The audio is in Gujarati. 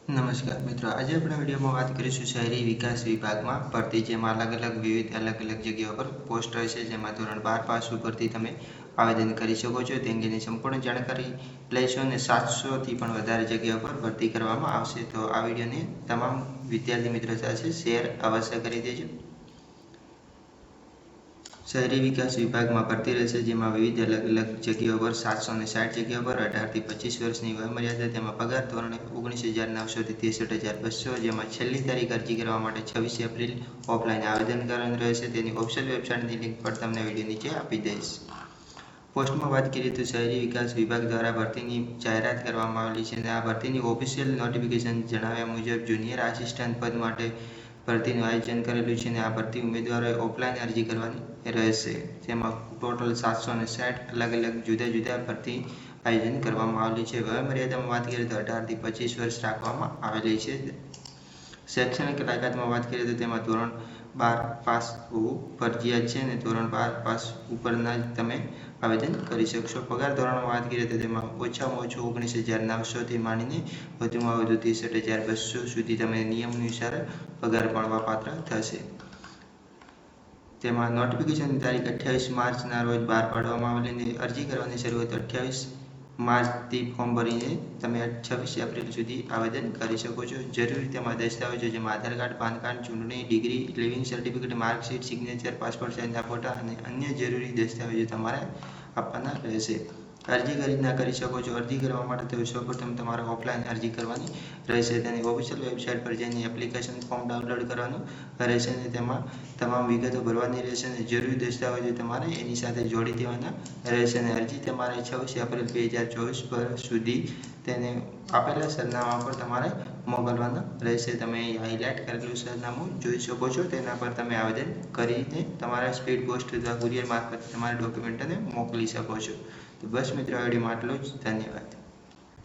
નમસ્કાર મિત્રો, આજે આપણે વિડીયોમાં વાત કરીશું શહેરી વિકાસ વિભાગમાં ભરતી, જેમાં અલગ અલગ જગ્યાઓ પર પોસ્ટ હોય છે, જેમાં ધોરણ 12 પાસ ઉપરથી તમે આવેદન કરી શકો છો. તે અંગેની સંપૂર્ણ જાણકારી લઈશું અને 700થી પણ વધારે જગ્યાઓ પર ભરતી કરવામાં આવશે. તો આ વિડીયોને તમામ વિદ્યાર્થી મિત્રો સાથે શેર અવશ્ય કરી દેજો. શહેરી વિકાસ વિભાગમાં ભરતી રહેશે, જેમાં વિવિધ અલગ જગ્યાઓ પર 760 જગ્યાઓ પર 18 થી 25 વર્ષની વયમર્યાદા, તેમાં પગાર ધોરણે 19,900 થી 63,200, જેમાં છેલ્લી તારીખ અરજી કરવા માટે 26 એપ્રિલ ઓફલાઈન આવેદન કરવાનું રહેશે. તેની ઓફિશિયલ વેબસાઇટની લિંક પણ તમને વિડીયો નીચે આપી દઈશ. પોસ્ટમાં વાત કરીએ તો શહેરી વિકાસ વિભાગ દ્વારા ભરતીની જાહેરાત કરવામાં આવેલી છે અને આ ભરતીની ઓફિશિયલ નોટિફિકેશન જણાવ્યા મુજબ જુનિયર આસિસ્ટન્ટ પદ માટે ભરતીનું આયોજન કરેલું છે અને આ ભરતી ઉમેદવારોએ ઓફલાઈન અરજી કરવાની રહેશે. જેમાં ટોટલ 760 અલગ જુદા ભરતી આયોજન કરવામાં આવેલું છે. વયમર્યાદામાં વાત કરીએ તો 18 થી 25 વર્ષ રાખવામાં આવેલી છે. શૈક્ષણિક લાયકાતમાં વાત કરીએ તો તેમાં ધોરણ 12 પાસ હોવું ફરજિયાત છે અને ધોરણ 12 પાસ ઉપરના જ તમે આવેદન કરી શકશો. પગાર ધોરણમાં વાત કરીએ તો તેમાં ઓછામાં ઓછું 19,900થી માંડીને વધુમાં વધુ 63,200 સુધી તમને નિયમ અનુસાર પગાર મળવાપાત્ર થશે. તેમાં નોટિફિકેશનની તારીખ 28 માર્ચના રોજ બહાર પાડવામાં આવેલી અને અરજી કરવાની શરૂઆત 28 માર્ચથી ફોર્મ ભરીને તમે 26 એપ્રિલ સુધી આવેદન કરી શકો છો. જરૂરી તેમાં દસ્તાવેજો જેમાં આધાર કાર્ડ, પાન કાર્ડ, ચૂંટણી degree, living certificate, marksheet, signature, passport સાઇઝના ફોટા અને અન્ય જરૂરી દસ્તાવેજો તમારે આપવાના રહેશે. અરજી કઈ રીતના કરી શકો છો? અરજી કરવા માટે તો સૌપ્રથમ તમારે ઓફલાઈન અરજી કરવાની રહેશે. તેની ઓફિશિયલ વેબસાઇટ પર જઈને એપ્લિકેશન ફોર્મ ડાઉનલોડ કરવાનું રહેશે અને તેમાં તમામ વિગતો ભરવાની રહેશે અને જરૂરી દસ્તાવેજો તમારે એની સાથે જોડી દેવાના રહેશે અને અરજી તમારે 26 એપ્રિલ 2024 પર સુધી તેને આપેલા સરનામા પર તમારે મોકલવાના રહેશે. તમે હાઇલાઇટ કરેલું સરનામું જોઈ શકો છો, તેના પર તમે આવેદન કરીને તમારા સ્પીડ પોસ્ટ અથવા કુરિયર મારફત તમારા ડોક્યુમેન્ટને મોકલી શકો છો. તો બસ મિત્રો, આ વિડીયોમાં આટલું જ. ધન્યવાદ.